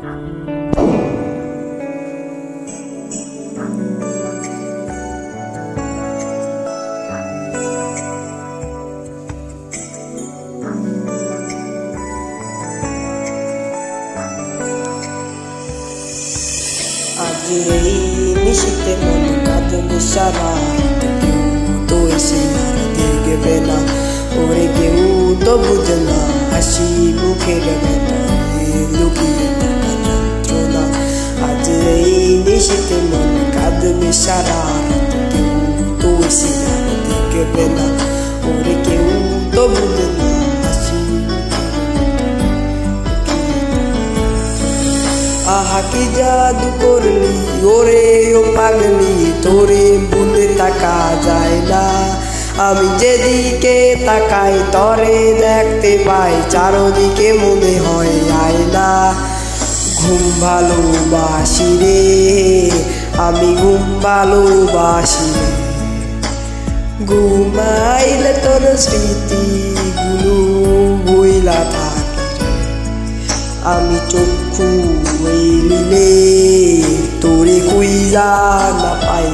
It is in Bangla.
আজ এই নিশীথে মন কাঁদবে সারা রাত, কেউ তো এসে আর দেখবে না, ওরে কেউ তো বুঝে না হাসি মুখের ভেতরে লুকিয়ে থাকা যন্ত্রণা। আজ এই নিশীথে মন কাঁদবে সারা রাত, কেউ তো এসে আর দেখবে না, ওরে কেউ তো বুঝে না হাসি। আহা কি জাদু করলি ওরে ও পাগলি, তোরে ভুলে তাকা যায় না। আমি যেদিকে তাকাই তরে দেখতে পাই, চারদিকে মনে হয় আয়না। ঘুম ভালোবাসি রে, আমি ঘুম ভালোবাসি রে, ঘুমাইলে তোর স্মৃতিগুলো বইলা থাকে। আমি চক্ষু মেলিলে তোরে খুঁজা না পাই।